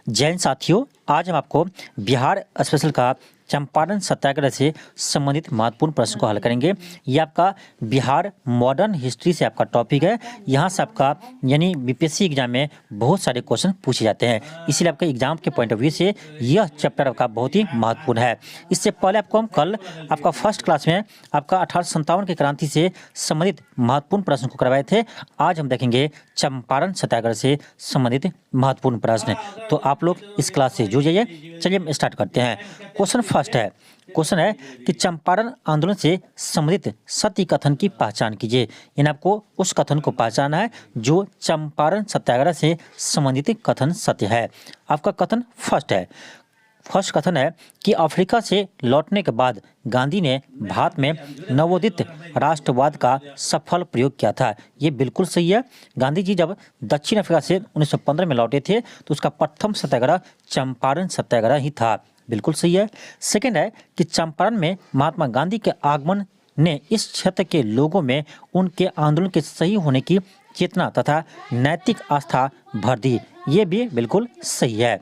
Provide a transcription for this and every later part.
जय हिंद साथियों, आज हम आपको बिहार स्पेशल का चंपारण सत्याग्रह से संबंधित महत्वपूर्ण प्रश्न को हल करेंगे। ये आपका बिहार मॉडर्न हिस्ट्री से आपका टॉपिक है। यहाँ से आपका यानी बीपीएससी एग्जाम में बहुत सारे क्वेश्चन पूछे जाते हैं, इसीलिए आपके एग्जाम के पॉइंट ऑफ व्यू से यह चैप्टर आपका बहुत ही महत्वपूर्ण है। इससे पहले आपको हम कल आपका फर्स्ट क्लास में आपका 1857 की क्रांति से संबंधित महत्वपूर्ण प्रश्न को करवाए थे। आज हम देखेंगे चंपारण सत्याग्रह से संबंधित महत्वपूर्ण प्रश्न। तो आप लोग इस क्लास से जुड़ जाइए। चलिए हम स्टार्ट करते हैं। क्वेश्चन फर्स्ट है, क्वेश्चन है कि चंपारण आंदोलन से संबंधित सत्य कथन की पहचान कीजिए। यानी आपको उस कथन को पहचानना है जो चंपारण सत्याग्रह से संबंधित कथन सत्य है। आपका कथन फर्स्ट है, फर्स्ट कथन है कि अफ्रीका से लौटने के बाद गांधी ने भारत में नवोदित राष्ट्रवाद का सफल प्रयोग किया था। ये बिल्कुल सही है। गांधी जी जब दक्षिण अफ्रीका से 1915 में लौटे थे तो उसका प्रथम सत्याग्रह चंपारण सत्याग्रह ही था। बिल्कुल सही है। सेकंड है कि चंपारण में महात्मा गांधी के आगमन ने इस क्षेत्र के लोगों में उनके आंदोलन के सही होने की चेतना तथा नैतिक आस्था भर दी। ये भी बिल्कुल सही है।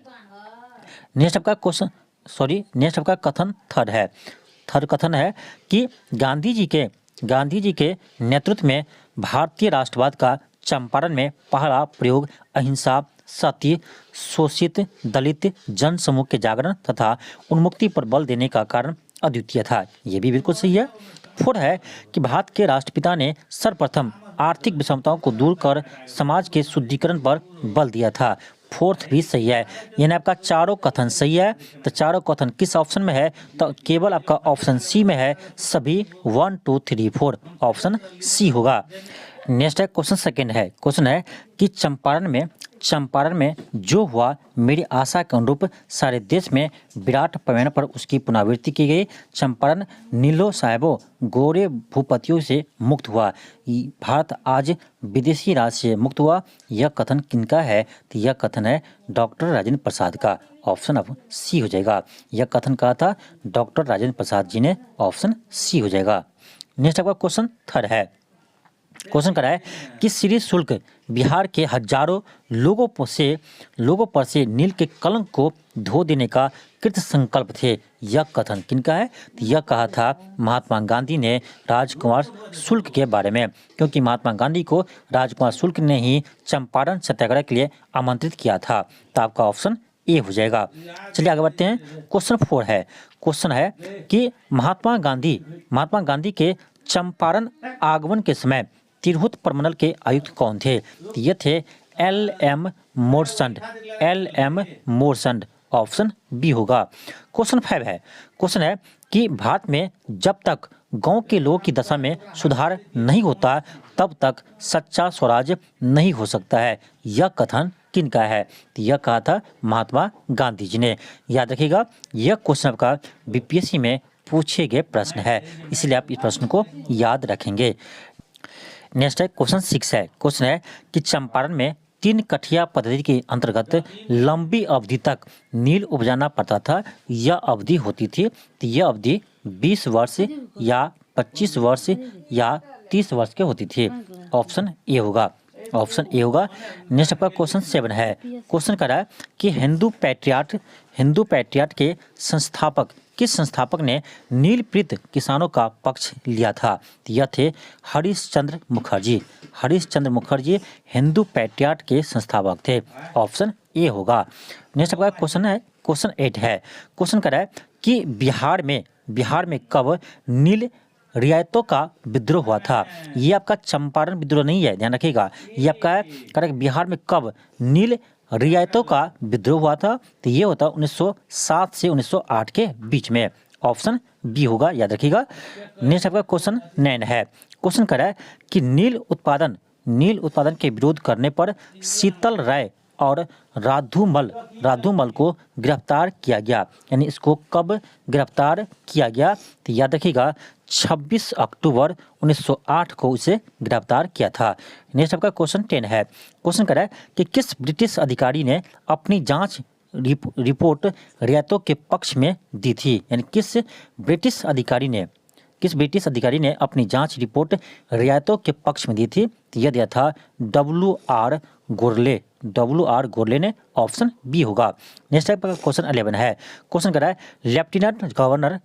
नेक्स्ट आपका कथन थर्ड है। थर्ड कथन है कि गांधी जी के नेतृत्व में भारतीय राष्ट्रवाद का चंपारण में पहला प्रयोग अहिंसा, सत्य, शोषित दलित जन समूह के जागरण तथा उन्मुक्ति पर बल देने का कारण अद्वितीय था। ये भी बिल्कुल सही है। फोर्थ है कि भारत के राष्ट्रपिता ने सर्वप्रथम आर्थिक विषमताओं को दूर कर समाज के शुद्धिकरण पर बल दिया था। फोर्थ भी सही है। यानी आपका चारों कथन सही है। तो चारों कथन किस ऑप्शन में है? तो केवल आपका ऑप्शन सी में है। सभी 1 2 3 4 ऑप्शन सी होगा। नेक्स्ट है क्वेश्चन सेकंड है। क्वेश्चन है कि चंपारण में जो हुआ मेरी आशा के अनुरूप सारे देश में विराट पैमाने पर उसकी पुनरावृत्ति की गई। चंपारण नीलो साहेबों गोरे भूपतियों से मुक्त हुआ। भारत आज विदेशी राज से मुक्त हुआ। यह कथन किनका है? तो यह कथन है डॉक्टर राजेंद्र प्रसाद का। ऑप्शन अब सी हो जाएगा। यह कथन कहा था डॉक्टर राजेंद्र प्रसाद जी ने। ऑप्शन सी हो जाएगा। नेक्स्ट आपका क्वेश्चन थर्ड है। क्वेश्चन करा है कि श्री शुल्क बिहार के हजारों लोगों पर से नील के कलंक को धो देने का कृत संकल्प थे। यह कथन किनका है? तो यह कहा था महात्मा गांधी ने राजकुमार शुल्क के बारे में, क्योंकि महात्मा गांधी को राजकुमार शुल्क ने ही चंपारण सत्याग्रह के लिए आमंत्रित किया था। तो आपका ऑप्शन ए हो जाएगा। चलिए आगे बढ़ते हैं। क्वेश्चन 4 है। क्वेश्चन है कि महात्मा गांधी के चंपारण आगमन के समय तिरहुत प्रमंडल के आयुक्त कौन थे? ये थे एल.एम. मोरसंड। ऑप्शन बी होगा। क्वेश्चन 5 है। क्वेश्चन है कि भारत में जब तक गांव के लोगों की दशा में सुधार नहीं होता तब तक सच्चा स्वराज नहीं हो सकता है। यह कथन किनका है? तो यह कहा था महात्मा गांधी जी ने। याद रखिएगा, यह क्वेश्चन आपका बीपीएससी में पूछे गए प्रश्न है, इसलिए आप इस प्रश्न को याद रखेंगे। नेक्स्ट है क्वेश्चन 6 है। क्वेश्चन है कि चंपारण में 3 कठिया पद्धति के अंतर्गत लंबी अवधि तक नील उपजाना पड़ता था। यह अवधि होती थी, तो यह अवधि 20 वर्ष या 25 वर्ष या 30 वर्ष की होती थी। ऑप्शन ए होगा। ऑप्शन ए होगा। नेक्स्ट आपका क्वेश्चन 7 है। क्वेश्चन कर रहा है कि हिंदू पैट्रियाट के किस संस्थापक ने नीलप्रीत किसानों का पक्ष लिया था? तो यह थे हरिश्चंद्र मुखर्जी हिंदू पैट्रियाट के संस्थापक थे। ऑप्शन ए होगा। नेक्स्ट आपका क्वेश्चन है क्वेश्चन 8 है। क्वेश्चन कर रहा है कि बिहार में कब नील रियायतों का विद्रोह हुआ था? ये आपका चंपारण विद्रोह नहीं है, ध्यान रखिएगा। ये आपका है करेक्ट, बिहार में कब नील रियायतों का विद्रोह हुआ था? तो ये होता 1907 से 1908 के बीच में। ऑप्शन बी होगा, याद रखिएगा। नेक्स्ट आपका क्वेश्चन 9 है। क्वेश्चन कर रहा है कि नील उत्पादन के विरोध करने पर शीतल राय और राधुमल को गिरफ्तार किया गया। यानी इसको कब गिरफ्तार किया गया? तो याद रखिएगा 26 अक्टूबर 1908 को इसे गिरफ्तार किया था। नेक्स्ट आपका क्वेश्चन 10 है। क्वेश्चन कर रहा है कि किस ब्रिटिश अधिकारी ने अपनी जांच रिपोर्ट रियायतों के पक्ष में दी थी? यानी किस ब्रिटिश अधिकारी ने किस ब्रिटिश अधिकारी ने अपनी जांच रिपोर्ट रियायतों के पक्ष में दी थी? तो यह दिया था WR गोरले। WR गोरले ने, ऑप्शन बी होगा। नेक्स्ट टाइप का क्वेश्चन 11 है। क्वेश्चन कर रहा है लेफ्टिनेंट गवर्नर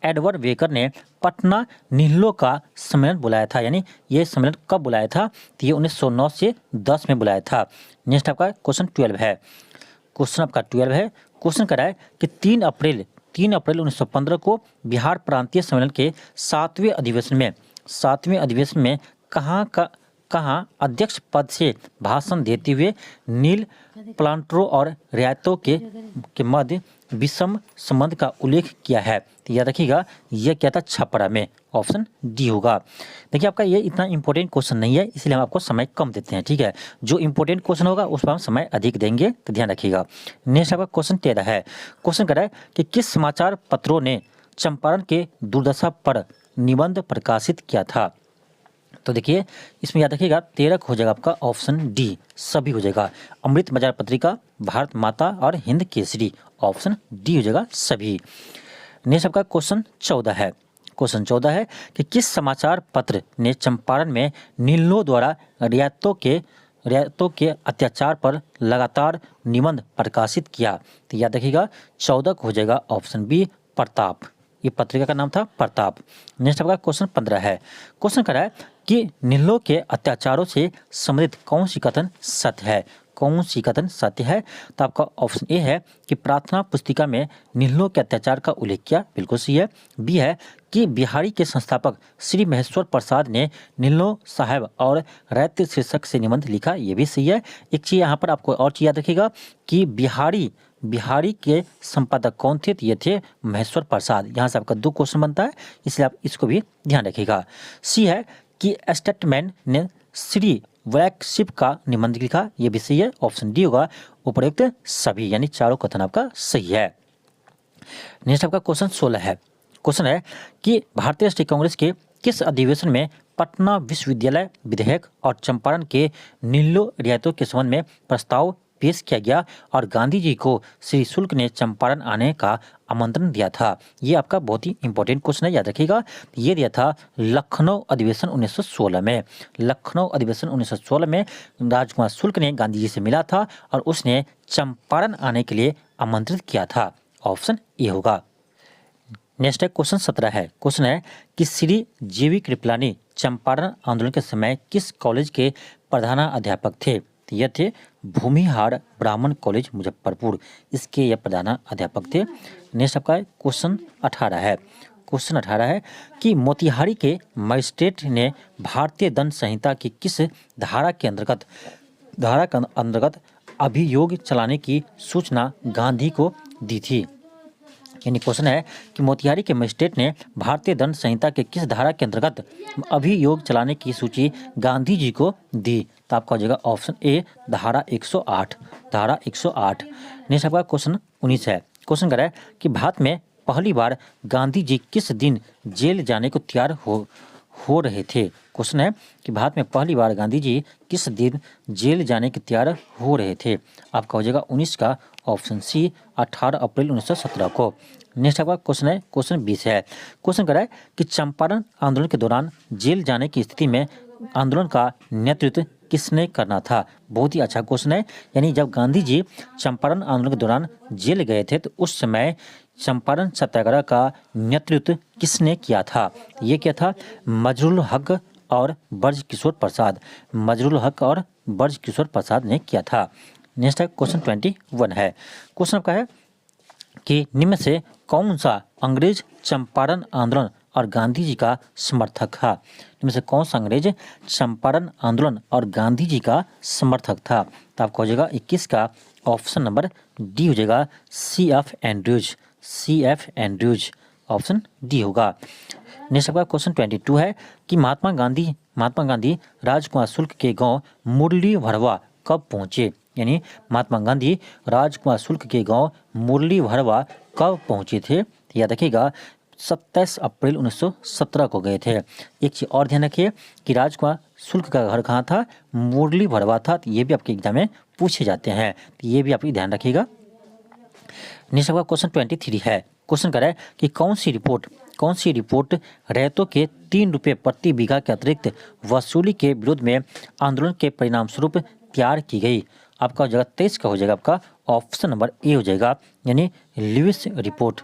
एडवर्ड वेकर ने पटना निहलों का सम्मेलन बुलाया था, यानी ये सम्मेलन कब बुलाया था? तो ये 1909 से 10 में बुलाया था। नेक्स्ट आपका क्वेश्चन 12 है। क्वेश्चन कर रहा है कि 3 अप्रैल 1915 को बिहार प्रांतीय सम्मेलन के 7वें अधिवेशन में कहाँ अध्यक्ष पद से भाषण देते हुए नील प्लांटरो और रियायतों के मध्य विषम संबंध का उल्लेख किया है? तो याद रखिएगा यह क्या था? छपरा में, ऑप्शन डी होगा। देखिए आपका ये इतना इंपॉर्टेंट क्वेश्चन नहीं है, इसलिए हम आपको समय कम देते हैं, ठीक है। जो इंपॉर्टेंट क्वेश्चन होगा उस पर हम समय अधिक देंगे, तो ध्यान रखिएगा। नेक्स्ट आपका क्वेश्चन 13 है। क्वेश्चन कर रहा है कि किस समाचार पत्रों ने चंपारण के दुर्दशा पर निबंध प्रकाशित किया था? तो देखिए इसमें याद रखिएगा 13 हो जाएगा आपका ऑप्शन डी, सभी हो जाएगा। अमृत बाजार पत्रिका, भारत माता और हिंद केसरी, ऑप्शन डी हो जाएगा सभी। नेक्स्ट आपका क्वेश्चन 14 है। क्वेश्चन 14 है कि किस समाचार पत्र ने चंपारण में नीलों द्वारा रियायतों के अत्याचार पर लगातार निबंध प्रकाशित किया? तो याद रखिएगा 14 हो जाएगा ऑप्शन बी, प्रताप। ये पत्रिका का नाम था प्रताप। नेक्स्ट आपका क्वेश्चन 15 है। क्वेश्चन कर रहा है कि नीलों के अत्याचारों से संबंधित कौन सी कथन सत्य है? तो आपका ऑप्शन ए है कि प्रार्थना पुस्तिका में नीलों के अत्याचार का उल्लेख किया, बिल्कुल सही है। बी है कि बिहारी के संस्थापक श्री महेश्वर प्रसाद ने नीलों साहब और रैत शीर्षक से निबंध लिखा, ये भी सही है। एक चीज यहाँ पर आपको और चीज याद रखिएगा कि बिहारी के संपादक कौन थे? तो ये थे महेश्वर प्रसाद। यहाँ से आपका 2 क्वेश्चन बनता है, इसलिए आप इसको भी ध्यान रखिएगा। सी है कि स्टेटमैन ने श्री ब्लैकशिप का निबंध लिखा, ये भी सही है, ऑप्शन डी होगा। उपयुक्त सभी, यानी चारों कथन आपका सही है। नेक्स्ट आपका क्वेश्चन 16 है। क्वेश्चन है कि भारतीय राष्ट्रीय कांग्रेस के किस अधिवेशन में पटना विश्वविद्यालय विधेयक और चंपारण के नीलों रियायतों के संबंध में प्रस्ताव पेश किया गया और गांधी जी को श्री शुल्क ने चंपारण आने का आमंत्रण दिया था? ये आपका बहुत ही इंपॉर्टेंट क्वेश्चन है, याद रखिएगा। ये दिया था लखनऊ अधिवेशन 1916 में। लखनऊ अधिवेशन 1916 में राजकुमार शुल्क ने गांधी जी से मिला था और उसने चंपारण आने के लिए आमंत्रित किया था, ऑप्शन ए होगा। नेक्स्ट है क्वेश्चन 17 है। क्वेश्चन है कि श्री जीवी कृपलानी चंपारण आंदोलन के समय किस कॉलेज के प्रधानाध्यापक थे? तो यह थे भूमिहार ब्राह्मण कॉलेज मुजफ्फरपुर, इसके यह प्रधानाध्यापक थे। नेक्स्ट आपका क्वेश्चन 18 है। क्वेश्चन 18 है कि मोतिहारी के मजिस्ट्रेट ने भारतीय दंड संहिता की किस धारा के अंतर्गत अभियोग चलाने की सूचना गांधी को दी थी? यानी क्वेश्चन है कि मोतिहारी के मजिस्ट्रेट ने भारतीय दंड संहिता के किस धारा के अंतर्गत अभियोग चलाने की सूची गांधी जी को दी? तो आपका हो जाएगा ऑप्शन ए, धारा 108। धारा 108। नेक्स्ट आपका क्वेश्चन 19 है। क्वेश्चन कर रहा है कि भारत में पहली बार गांधी जी किस दिन जेल जाने को तैयार हो रहे थे? क्वेश्चन है कि भारत में पहली बार गांधी जी किस दिन जेल जाने के तैयार हो रहे थे? आपका हो जाएगा 19 का ऑप्शन सी, 18 अप्रैल 1917 को। नेक्स्ट आपका क्वेश्चन है क्वेश्चन 20 है। क्वेश्चन कर रहा है कि चंपारण आंदोलन के दौरान जेल जाने की स्थिति में आंदोलन का नेतृत्व किसने करना था? बहुत ही अच्छा क्वेश्चन है। यानी जब गांधी जी चंपारण आंदोलन के दौरान जेल गए थे तो उस समय चंपारण सत्याग्रह का नेतृत्व किसने किया था? ये क्या था? मजरुल हक और ब्रजकिशोर प्रसाद। मजरुल हक और ब्रजकिशोर प्रसाद ने किया था। नेक्स्ट है क्वेश्चन 21 है। क्वेश्चन का है कि निम्न से कौन सा अंग्रेज चंपारण आंदोलन और गांधी जी का समर्थक था? इनमें से कौन सा अंग्रेज चंपारण आंदोलन और गांधी जी का समर्थक था? तो आपका हो जाएगा 21 का ऑप्शन नंबर डी हो जाएगा, CF Andrews. CF Andrews, option D होगा। नेक्स्ट आपका क्वेश्चन 22 है कि महात्मा गांधी राजकुमार शुल्क के गांव मुरली भरवा कब पहुंचे? यानी महात्मा गांधी राजकुमार शुल्क के गांव मुरली भरवा कब पहुंचे थे? याद रखिएगा 27 अप्रैल 1917 को गए थे। एक चीज और ध्यान रखिए कि राजकुमार शुल्क का घर कहाँ था? मुरली भरवा था। तो ये भी आपके एग्जाम में पूछे जाते हैं, तो ये भी आप ध्यान रखिएगा। नेक्स्ट आपका क्वेश्चन 23 है। क्वेश्चन कर रहा है कि कौन सी रिपोर्ट रैयतों के 3 रुपये प्रति बीघा के अतिरिक्त वसूली के विरोध में आंदोलन के परिणाम स्वरूप तैयार की गई। आपका हो जाएगा 23 का हो जाएगा आपका ऑप्शन नंबर ए हो जाएगा, यानी लिविस रिपोर्ट।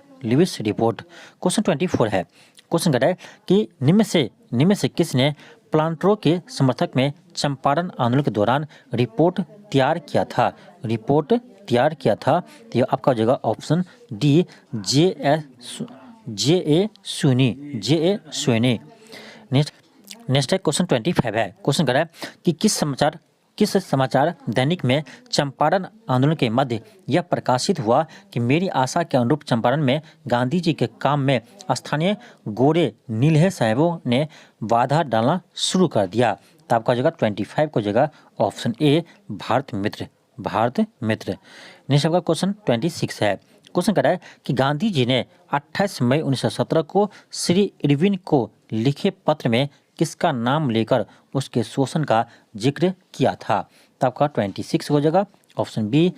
क्वेश्चन 24 है। क्वेश्चन कर रहा है कि निम्न से किसने प्लांटरों के समर्थक में चंपारण आंदोलन के दौरान रिपोर्ट तैयार किया था। तो ये आपका हो जाएगा ऑप्शन डी, जे ए सुनी। नेक्स्ट है क्वेश्चन 25 है। क्वेश्चन कर रहा है कि किस समाचार दैनिक में चंपारण आंदोलन के मध्य यह प्रकाशित हुआ कि मेरी आशा के अनुरूप चंपारण में गांधी जी के काम में स्थानीय गोरे नीलहे साहबों ने बाधा डालना शुरू कर दिया। तो आपका हो जाएगा 25 को जगह option A, Bharat Mitra. Next आपका क्वेश्चन 26 है। क्वेश्चन कर रहा है कि गांधी जी ने 28 मई 1917 को श्री इरविन को लिखे पत्र में किसका नाम लेकर उसके शोषण का जिक्र किया था। तो आपका 26 हो जाएगा ऑप्शन बी,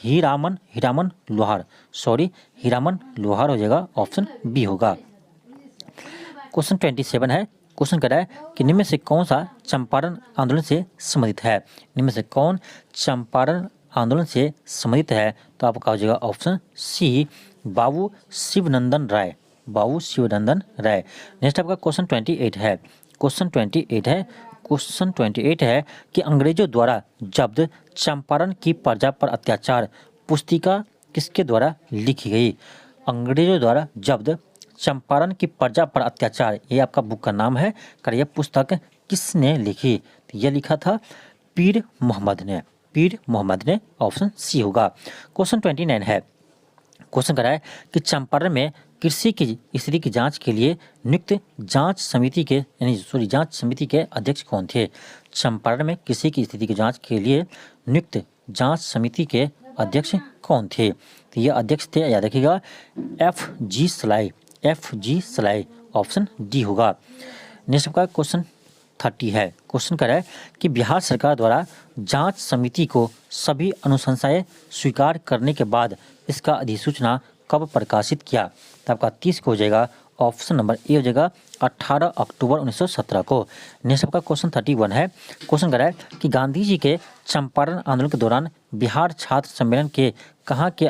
हीरामन लोहार हो जाएगा, ऑप्शन बी होगा। क्वेश्चन 27 है। क्वेश्चन कर रहा है कि निम्न में से कौन सा चंपारण आंदोलन से संबंधित है। निम्न में से कौन चंपारण आंदोलन से संबंधित है। तो आपका हो जाएगा ऑप्शन सी, बाबू शिवनंदन राय। नेक्स्ट आपका क्वेश्चन 28 है। क्वेश्चन 28 है कि अंग्रेजों द्वारा जब्त चंपारण की प्रजा पर अत्याचार पुस्तिका किसके द्वारा लिखी गई। अंग्रेजों द्वारा जब्त चंपारण की प्रजा पर अत्याचार, ये आपका बुक का नाम है। कर यह पुस्तक किसने लिखी। तो यह लिखा था पीर मोहम्मद ने, ऑप्शन सी होगा। क्वेश्चन 29 है। क्वेश्चन कर रहा है कि चंपारण में कृषि की स्थिति की जांच के लिए नियुक्त जांच समिति के अध्यक्ष कौन थे। चंपारण में कृषि की स्थिति की जांच के लिए नियुक्त जांच समिति के अध्यक्ष कौन थे। तो ये अध्यक्ष थे, याद रखिएगा, एफ जी सलाई, ऑप्शन डी होगा। नेक्स्ट आपका क्वेश्चन 30 है। क्वेश्चन कर रहा है कि बिहार सरकार द्वारा जांच समिति को सभी अनुशंसाएं स्वीकार करने के बाद इसका अधिसूचना कब प्रकाशित किया। तो आपका 30 को हो जाएगा ऑप्शन नंबर ए हो जाएगा 18 अक्टूबर 1917 को। नेक्स्ट आपका क्वेश्चन 31 है। क्वेश्चन कर रहा है कि गांधी जी के चंपारण आंदोलन के दौरान बिहार छात्र सम्मेलन के कहाँ के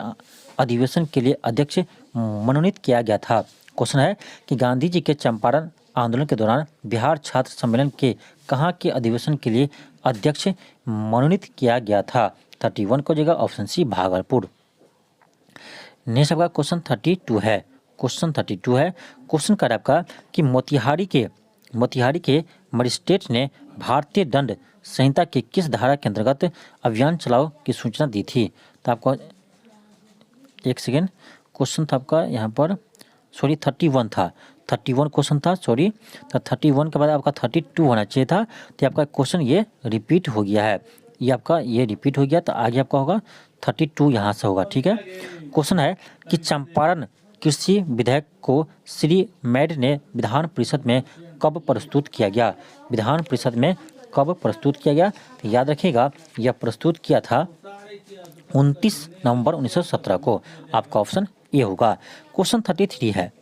अधिवेशन के लिए अध्यक्ष मनोनीत किया गया था। क्वेश्चन है कि गांधी जी के चंपारण आंदोलन के दौरान बिहार छात्र सम्मेलन के कहाँ के अधिवेशन के लिए अध्यक्ष मनोनीत किया गया था। 31 को जगह ऑप्शन सी, भागलपुर। नेक्स्ट आपका क्वेश्चन 32 है। क्वेश्चन कर आपका कि मोतिहारी के मजिस्ट्रेट ने भारतीय दंड संहिता के किस धारा के अंतर्गत अभियान चलाओ की सूचना दी थी। तो आपको एक सेकेंड, क्वेश्चन था आपका यहाँ पर 31 था, 31 क्वेश्चन था, तो 31 के बाद आपका 32 होना चाहिए था। तो आपका क्वेश्चन ये रिपीट हो गया है, तो आगे आपका होगा 32 यहाँ से होगा, ठीक है। क्वेश्चन है कि चंपारण कृषि विधेयक को श्री मैड ने विधान परिषद में कब प्रस्तुत किया गया। तो याद रखिएगा, यह प्रस्तुत किया था 29 नवंबर 1917 को। आपका ऑप्शन ए होगा। क्वेश्चन 33 है।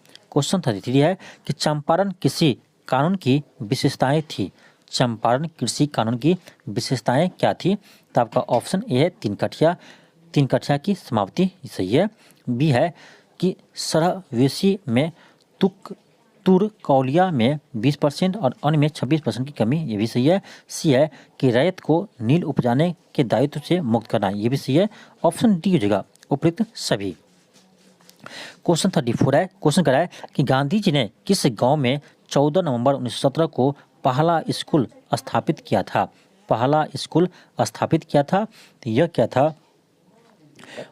कि चंपारण कृषि कानून की विशेषताएं थी। चंपारण कृषि कानून की विशेषताएं क्या थी। तो आपका ऑप्शन ए है 3 कठिया की समाप्ति, सही है। बी है कि सरहवेशी में तुरकौलिया में 20% और अन्य में 26% की कमी, ये भी सही है। सी है कि रैयत को नील उपजाने के दायित्व से मुक्त करना, ये भी सही है। ऑप्शन डी हो जाएगा उपयुक्त सभी। क्वेश्चन 34 है। क्वेश्चन करा है कि गांधी जी ने किस गांव में 14 नवंबर 1917 को पहला स्कूल स्थापित किया था। तो यह क्या था,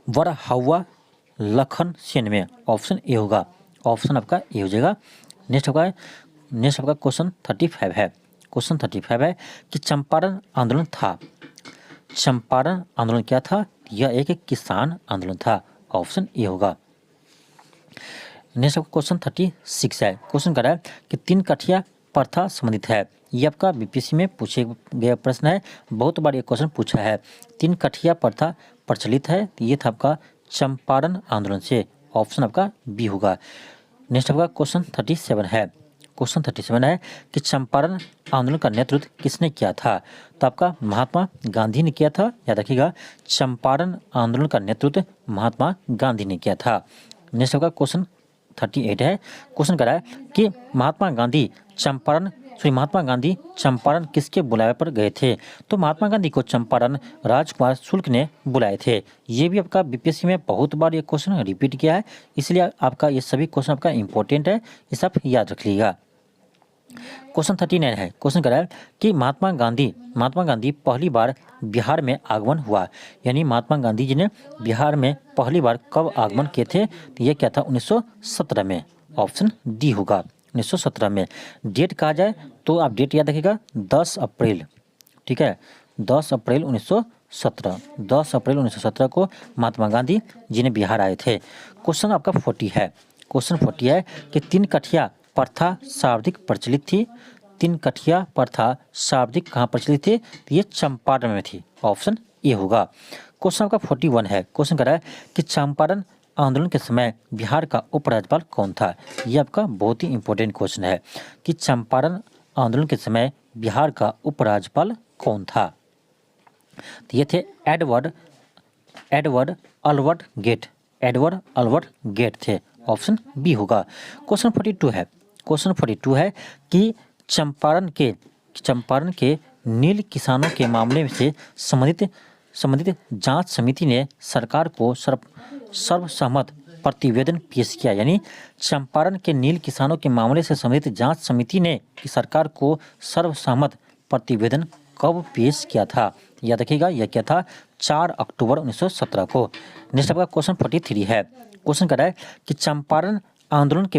वरहवा लखन सेन में। ऑप्शन ए होगा, ऑप्शन आपका ए हो जाएगा। नेक्स्ट आपका क्वेश्चन 35 है। क्वेश्चन 35 है कि चंपारण आंदोलन क्या था। यह एक किसान आंदोलन था, ऑप्शन ए होगा। नेक्स्ट आपका क्वेश्चन 36 है। क्वेश्चन कर रहा है कि 3 कठिया प्रथा संबंधित है। ये आपका बीपीएससी में पूछे गया प्रश्न है, बहुत बार ये क्वेश्चन पूछा है। 3 कठिया प्रथा प्रचलित है, ये था आपका चंपारण आंदोलन से। ऑप्शन आपका बी होगा। नेक्स्ट आपका क्वेश्चन 37 है। क्वेश्चन 37 है कि चंपारण आंदोलन का नेतृत्व किसने किया था? तो आपका महात्मा गांधी ने किया था। याद रखिएगा, चंपारण आंदोलन का नेतृत्व महात्मा गांधी ने किया था। नेक्स्ट आपका क्वेश्चन 38 है। क्वेश्चन कह रहा है कि महात्मा गांधी चंपारण किसके बुलावे पर गए थे? तो महात्मा गांधी को चंपारण राजकुमार शुक्ल ने बुलाए थे। ये भी आपका बीपीएससी में बहुत बार ये क्वेश्चन रिपीट किया है, इसलिए आपका ये सभी क्वेश्चन आपका इंपॉर्टेंट है, इसे आप याद रख लीजिएगा। क्वेश्चन 39 है। क्वेश्चन कह रहा है कि महात्मा गांधी पहली बार बिहार में आगमन हुआ, यानी महात्मा गांधी जी ने बिहार में पहली बार कब आगमन किए थे? तो ये क्या था? 1917 में। ऑप्शन डी होगा, 1917 में। डेट कहा जाए तो आप डेट याद रखिएगा, 10 अप्रैल। ठीक है, 10 अप्रैल 1917। 10 अप्रैल 1917 को महात्मा गांधी जी ने बिहार आए थे। क्वेश्चन आपका 40 है। क्वेश्चन 40 है कि 3 कठिया प्रथा सर्वाधिक प्रचलित थी। 3 कठिया प्रथा सर्वाधिक कहाँ प्रचलित थी? तो ये चंपारण में थी। ऑप्शन ए होगा। क्वेश्चन आपका 41 है। क्वेश्चन कर रहा है कि चंपारण आंदोलन के समय बिहार का उपराज्यपाल कौन था? ये आपका बहुत ही इंपॉर्टेंट क्वेश्चन है कि चंपारण आंदोलन के समय बिहार का उपराज्यपाल कौन था? तो ये थे एडवर्ड अल्बर्ट गेट थे। ऑप्शन बी होगा। क्वेश्चन 42 है। क्वेश्चन 42 है कि चंपारण के नील किसानों के मामले से संबंधित जांच समिति ने सरकार को सर्वसम्मत प्रतिवेदन पेश किया, यानी चंपारण के नील किसानों के मामले से संबंधित जांच समिति ने सरकार को सर्वसम्मत प्रतिवेदन कब पेश किया था? याद रखिएगा, यह क्या था? 4 अक्टूबर 1917 को। नेक्स्ट आपका क्वेश्चन 43 है। क्वेश्चन कर रहा है कि चंपारण आंदोलन के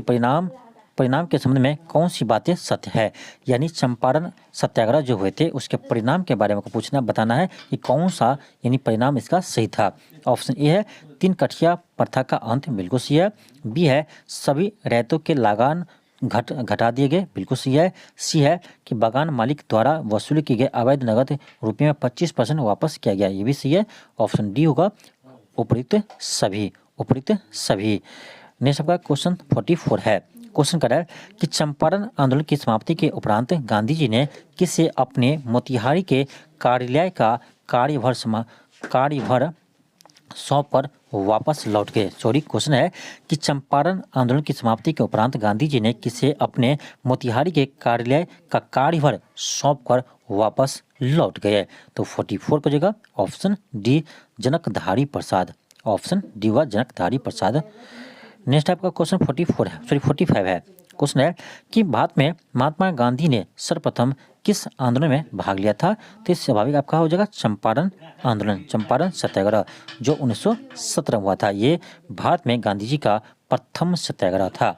परिणाम के संबंध में कौन सी बातें सत्य है? यानी चंपारण सत्याग्रह जो हुए थे उसके परिणाम के बारे में पूछना, बताना है कि कौन सा यानी परिणाम इसका सही था। ऑप्शन ए है 3 कठिया प्रथा का अंत, बिल्कुल सही है। बी है सभी रैयतों के लगान घटा दिए गए, बिल्कुल सही है। सी है कि बागान मालिक द्वारा वसूल किए गए अवैध नगद रुपये में 25% वापस किया गया, ये भी सही है। ऑप्शन डी होगा, उपयुक्त सभी। नेक्स्ट आपका क्वेश्चन 44 है। क्वेश्चन कर रहा है कि चंपारण आंदोलन की समाप्ति के उपरांत गांधी जी ने किसे अपने मोतिहारी के कार्यालय का कार्यभार सौंप कर वापस लौट गए? क्वेश्चन है कि चंपारण आंदोलन की समाप्ति के उपरांत गांधी जी ने किसे अपने मोतिहारी के कार्यालय का कार्यभार सौंप कर वापस लौट गए? तो 44 को जगह ऑप्शन डी जनकधारी प्रसाद। ऑप्शन डी व जनकधारी प्रसाद। नेक्स्ट आपका क्वेश्चन 45 है। क्वेश्चन है कि भारत में महात्मा गांधी ने सर्वप्रथम किस आंदोलन में भाग लिया था? तो स्वाभाविक आपका हो जाएगा चंपारण आंदोलन, चंपारण सत्याग्रह जो 1917 हुआ था। ये भारत में गांधी जी का प्रथम सत्याग्रह था।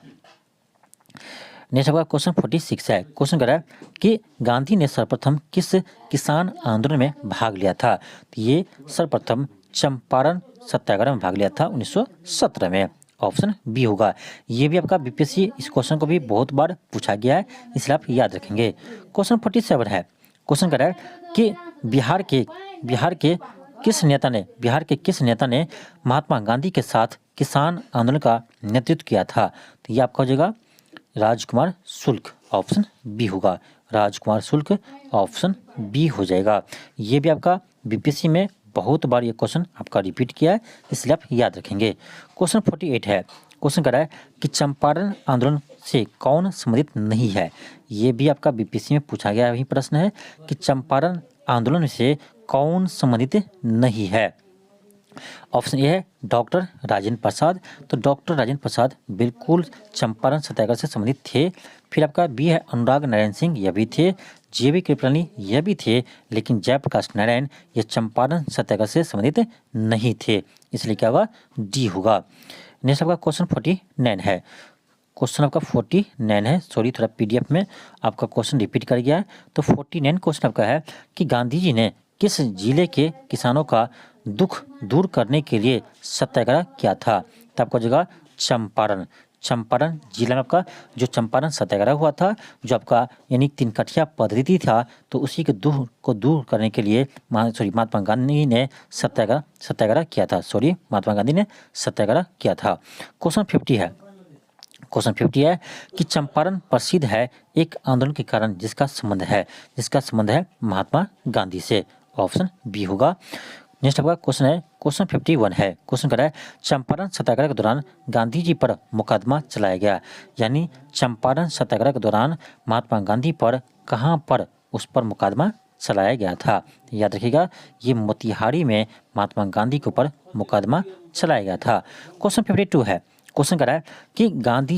नेक्स्ट आपका क्वेश्चन 46 है। क्वेश्चन कर रहा है कि गांधी ने सर्वप्रथम किस किसान आंदोलन में भाग लिया था? तो ये सर्वप्रथम चंपारण सत्याग्रह में भाग लिया था 1917 में। ऑप्शन बी होगा। ये भी आपका बीपीएससी इस क्वेश्चन को भी बहुत बार पूछा गया है, इसलिए आप याद रखेंगे। क्वेश्चन 47 है। क्वेश्चन कर रहा है कि बिहार के किस नेता ने महात्मा गांधी के साथ किसान आंदोलन का नेतृत्व किया था? तो ये आपका हो जाएगा राजकुमार शुक्ल। ऑप्शन बी होगा, राजकुमार शुक्ल। ऑप्शन बी हो जाएगा। ये भी आपका बीपीएससी में बहुत बार ये क्वेश्चन आपका रिपीट किया है, इसलिए आप याद रखेंगे। क्वेश्चन 48 है। क्वेश्चन कर रहा है कि चंपारण आंदोलन से कौन संबंधित नहीं है? ये भी आपका बीपीएससी में पूछा गया वही प्रश्न है कि चंपारण आंदोलन से कौन संबंधित नहीं है? ऑप्शन ए है डॉक्टर राजेंद्र प्रसाद। तो डॉक्टर राजेंद्र प्रसाद बिल्कुल चंपारण सत्याग्रह से संबंधित थे। फिर आपका बी है अनुराग नारायण सिंह, यह भी थे। जे.बी. कृपलानी यह भी थे, लेकिन जयप्रकाश नारायण ये चंपारण सत्याग्रह से संबंधित नहीं थे, इसलिए क्या होगा? डी होगा। नेक्स्ट आपका क्वेश्चन 49 है। क्वेश्चन आपका 49 है, सॉरी थोड़ा पीडीएफ में आपका क्वेश्चन रिपीट कर गया है। तो 49 क्वेश्चन आपका है कि गांधी जी ने किस जिले के किसानों का दुख दूर करने के लिए सत्याग्रह किया था? तो आपका जगह चंपारण जिला में आपका जो चंपारण सत्याग्रह हुआ था, जो आपका यानी तीन कठिया पद्धति था, तो उसी के दूर करने के लिए महात्मा गांधी ने सत्याग्रह किया था। महात्मा गांधी ने सत्याग्रह किया था। क्वेश्चन 50 है कि चंपारण प्रसिद्ध है एक आंदोलन के कारण जिसका संबंध है महात्मा गांधी से। ऑप्शन बी होगा। नेक्स्ट आपका क्वेश्चन 51 है। क्वेश्चन कर रहा है चंपारण सत्याग्रह के दौरान गांधी जी पर मुकदमा चलाया गया, यानी चंपारण सत्याग्रह के दौरान महात्मा गांधी पर कहां पर उस पर मुकदमा चलाया गया था। याद रखिएगा, ये मोतिहारी में महात्मा गांधी के ऊपर मुकदमा चलाया गया था। क्वेश्चन 52 है। क्वेश्चन कर रहा है कि गांधी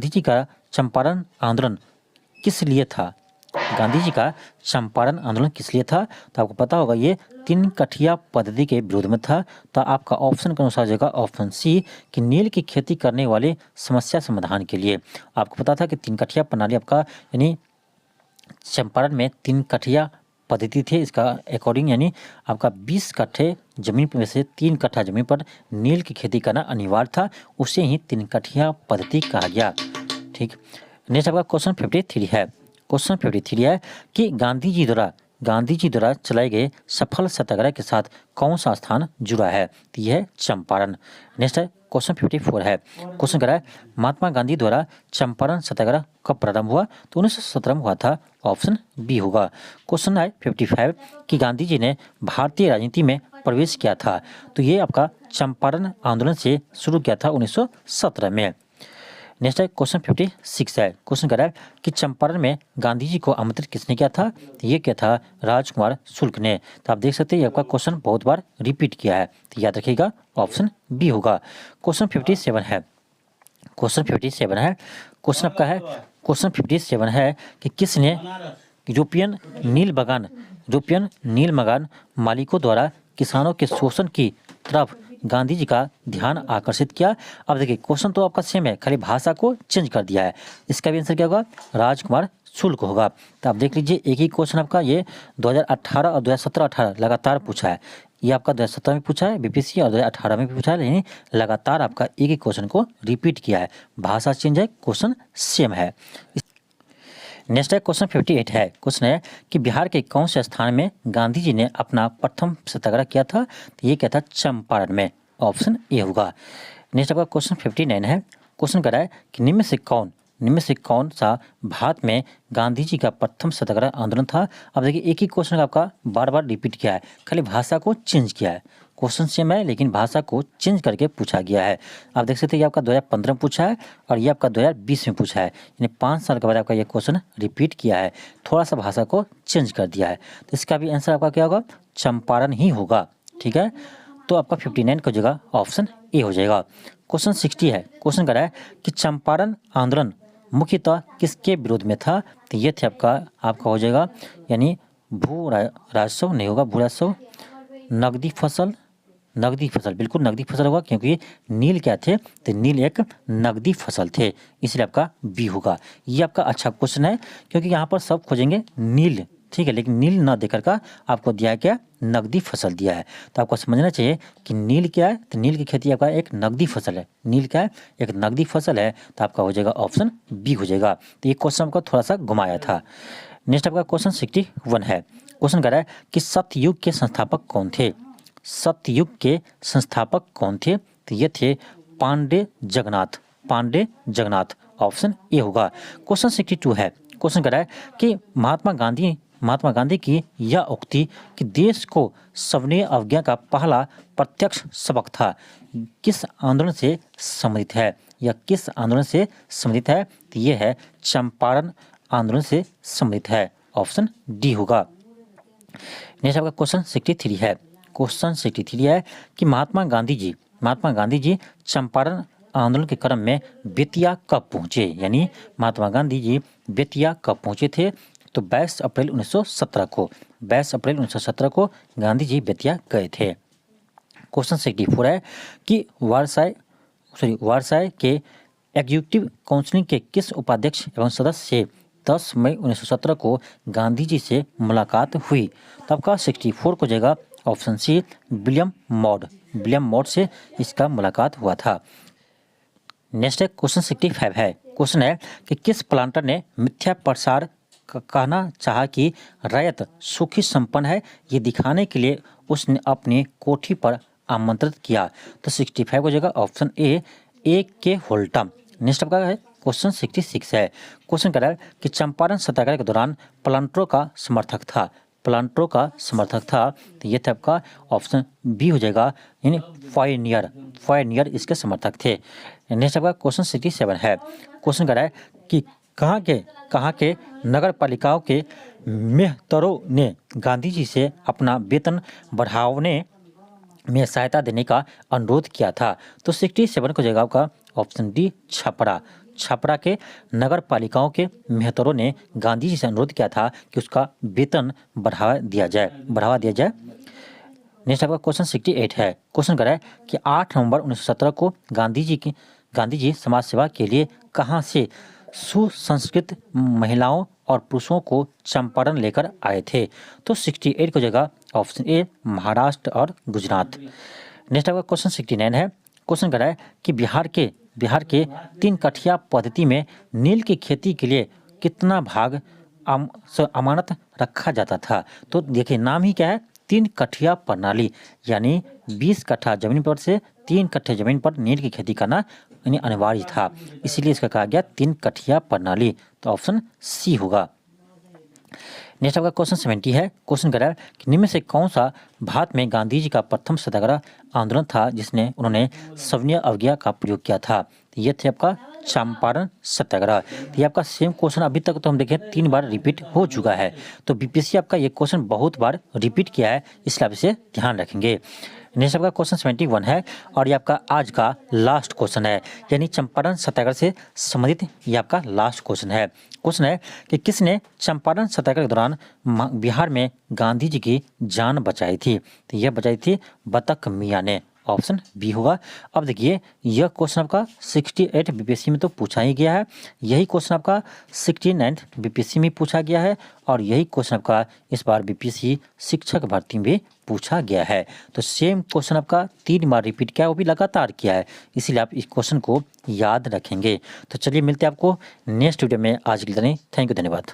जी का चंपारण आंदोलन किस लिए था। गांधी जी का चंपारण आंदोलन किस लिए था, तो आपको पता होगा ये तीन कठिया पद्धति के विरोध में था। तो आपका ऑप्शन के अनुसार जाएगा ऑप्शन सी कि नील की खेती करने वाले समस्या समाधान के लिए। आपको पता था कि तीन कठिया प्रणाली आपका यानी चंपारण में तीन कठिया पद्धति थे। इसका अकॉर्डिंग यानी आपका 20 कट्ठे जमीन में से 3 कट्ठा जमीन पर नील की खेती करना अनिवार्य था, उसे ही तीन कठिया पद्धति कहा गया। ठीक। नेक्स्ट आपका क्वेश्चन 53 है। क्वेश्चन 53 है कि गांधी जी द्वारा चलाए गए सफल सत्याग्रह के साथ कौन सा स्थान जुड़ा है, तो यह है चंपारण। नेक्स्ट है क्वेश्चन 54 है। क्वेश्चन कर रहा है महात्मा गांधी द्वारा चंपारण सत्याग्रह कब प्रारंभ हुआ, तो 1917 में हुआ था। ऑप्शन बी होगा। क्वेश्चन है 55 कि गांधी जी ने भारतीय राजनीति में प्रवेश किया था, तो ये आपका चंपारण आंदोलन से शुरू किया था 1917 में। नेक्स्ट है क्वेश्चन 56 है। क्वेश्चन कर रहा है कि चंपारण में गांधी जी को आमंत्रित किसने किया था, तो ये क्या था, राजकुमार शुक्ल ने। तो आप देख सकते हैं ये आपका क्वेश्चन बहुत बार रिपीट किया है, तो याद रखिएगा ऑप्शन बी होगा। क्वेश्चन 57 है। क्वेश्चन 57 है। क्वेश्चन आपका है क्वेश्चन 57 है कि किसने यूरोपियन नील बगान मालिकों द्वारा किसानों के शोषण की तरफ गांधी जी का ध्यान आकर्षित किया। अब देखिए क्वेश्चन तो आपका सेम है, खाली भाषा को चेंज कर दिया है। इसका भी आंसर क्या होगा, राजकुमार शुक्ल होगा। तो आप देख लीजिए एक ही क्वेश्चन आपका ये 2018 और 2017-18 लगातार पूछा है। ये आपका 2017 में पूछा है बीपीएससी और 2018 में भी पूछा है, लेकिन लगातार आपका एक ही क्वेश्चन को रिपीट किया है। भाषा चेंज है, क्वेश्चन सेम है। नेक्स्ट है क्वेश्चन 58 है। क्वेश्चन है कि बिहार के कौन से स्थान में गांधी जी ने अपना प्रथम सत्याग्रह किया था, तो ये क्या था, चंपारण में। ऑप्शन ए होगा। नेक्स्ट आपका क्वेश्चन 59 है। क्वेश्चन कर रहा है कि निम्न से कौन सा भारत में गांधी जी का प्रथम सत्याग्रह आंदोलन था। अब देखिए एक ही क्वेश्चन आपका बार बार रिपीट किया है, खाली भाषा को चेंज किया है। क्वेश्चन सेम है लेकिन भाषा को चेंज करके पूछा गया है। आप देख सकते हैं ये आपका 2015 में पूछा है और ये आपका 2020 में पूछा है, यानी 5 साल के बाद आपका ये क्वेश्चन रिपीट किया है, थोड़ा सा भाषा को चेंज कर दिया है। तो इसका भी आंसर आपका क्या होगा, चंपारण ही होगा। ठीक है, तो आपका 59 की जगह ऑप्शन ए हो जाएगा। क्वेश्चन 60 है। क्वेश्चन कर रहा है कि चंपारण आंदोलन मुख्यतः किसके विरोध में था, तो ये थे आपका हो जाएगा यानी भू राजस्व नहीं होगा, भू राजस्व, नगदी फसल बिल्कुल नगदी फसल होगा, क्योंकि नील क्या थे, तो नील एक नगदी फसल थे, इसलिए आपका बी होगा। ये आपका अच्छा क्वेश्चन है क्योंकि यहाँ पर सब खोजेंगे नील, ठीक है, लेकिन नील न देकर का आपको दिया है क्या, नगदी फसल दिया है। तो आपको समझना चाहिए कि नील क्या है, तो नील की खेती आपका एक नगदी फसल है। नील क्या है, एक नगदी फसल है, तो आपका हो जाएगा ऑप्शन बी हो जाएगा। तो ये क्वेश्चन आपको थोड़ा सा घुमाया था। नेक्स्ट आपका क्वेश्चन 61 है। क्वेश्चन कर रहा है कि सत्ययुग के संस्थापक कौन थे। सत्ययुग के संस्थापक कौन थे, तो ये थे पांडे जगन्नाथ। ऑप्शन ए होगा। क्वेश्चन 62 है। क्वेश्चन कर रहा है कि महात्मा गांधी की यह उक्ति कि देश को सविनय अवज्ञा का पहला प्रत्यक्ष सबक था, किस आंदोलन से संबंधित है, या किस आंदोलन से संबंधित है, तो ये है चंपारण आंदोलन से संबंधित है। ऑप्शन डी होगा। नेक्स्ट आपका क्वेश्चन 63 है। क्वेश्चन 63 है कि महात्मा गांधी जी चंपारण आंदोलन के क्रम में बेतिया कब पहुंचे, यानी महात्मा गांधी जी बेतिया कब पहुंचे थे, तो 22 अप्रैल 1917 को गांधी जी बेतिया गए थे। क्वेश्चन 64 है कि वारसाई के एग्जीक्यूटिव काउंसिल के किस उपाध्यक्ष एवं सदस्य से 10 मई 1917 को गांधी जी से मुलाकात हुई, तो आपका 64 को जाएगा ऑप्शन सी, विलियम मॉड से इसका मुलाकात हुआ था। नेक्स्ट है क्वेश्चन 65 है। क्वेश्चन है कि किस प्लांटर ने मिथ्या प्रसार कहना चाहा कि रैयत सुखी संपन्न है, ये दिखाने के लिए उसने अपनी कोठी पर आमंत्रित किया। तो 65 हो जाएगा ऑप्शन ए के होल्टम। नेक्स्ट आपका है क्वेश्चन 66 है। क्वेश्चन कह रहा है कि चंपारण सत्याग्रह के दौरान प्लांटरों का समर्थक था। प्लांटरों का समर्थक था, तो ये था आपका ऑप्शन बी हो जाएगा, यानी फायनियर इसके समर्थक थे। नेक्स्ट आपका क्वेश्चन 67 है। क्वेश्चन कह रहा है कि कहाँ के नगर पालिकाओं के मेहतरों ने गांधी जी से अपना वेतन बढ़ाने में सहायता देने का अनुरोध किया था। तो 67 को जगह का ऑप्शन डी छपरा के नगर पालिकाओं के मेहतरों ने गांधी जी से अनुरोध किया था कि उसका वेतन बढ़ावा दिया जाए। नेक्स्ट आपका क्वेश्चन 68 है। क्वेश्चन कर रहा है कि 8 नवंबर 1917 को गांधी जी समाज सेवा के लिए कहां से सुसंस्कृत महिलाओं और पुरुषों को चंपारण लेकर आए थे। तो 68 को जगह ऑप्शन ए महाराष्ट्र और गुजरात। नेक्स्ट आपका क्वेश्चन 69 है। क्वेश्चन कर रहा है कि बिहार के 3 कठिया पद्धति में नील की खेती के लिए कितना भाग अमानत रखा जाता था। तो देखिए नाम ही क्या है, 3 कठिया प्रणाली, यानी 20 कट्ठा जमीन पर से 3 कट्ठे जमीन पर नील की खेती करना यानी अनिवार्य था, इसीलिए इसका कहा गया 3 कठिया प्रणाली। तो ऑप्शन सी होगा। नेक्स्ट आपका क्वेश्चन 70 है। क्वेश्चन कर रहा है कि निम्न से कौन सा भारत में गांधी जी का प्रथम सत्याग्रह आंदोलन था जिसने उन्होंने सविनय अवज्ञा का प्रयोग किया था। ये थे आपका चंपारण सत्याग्रह। ये आपका सेम क्वेश्चन अभी तक तो हम देखें 3 बार रिपीट हो चुका है। तो बीपीएससी आपका ये क्वेश्चन बहुत बार रिपीट किया है, इसलिए आप इसे ध्यान रखेंगे। नेक्स्ट आपका क्वेश्चन 71 है और ये आपका आज का लास्ट क्वेश्चन है, यानी चंपारण सत्याग्रह से संबंधित ये आपका लास्ट क्वेश्चन है। क्वेश्चन है कि किसने चंपारण सत्याग्रह के दौरान बिहार में गांधी जी की जान बचाई थी। तो यह बचाई थी बतख मियाँ ने, ऑप्शन बी होगा। अब देखिए यह क्वेश्चन आपका 68 बीपीएससी में तो पूछा ही गया है, यही क्वेश्चन आपका 69 बीपीएससी में पूछा गया है और यही क्वेश्चन आपका इस बार बीपीएससी शिक्षक भर्ती में भी पूछा गया है। तो सेम क्वेश्चन आपका 3 बार रिपीट किया है, वो भी लगातार किया है, इसीलिए आप इस क्वेश्चन को याद रखेंगे। तो चलिए मिलते हैं आपको नेक्स्ट वीडियो में। आज के लिए थैंक यू, धन्यवाद।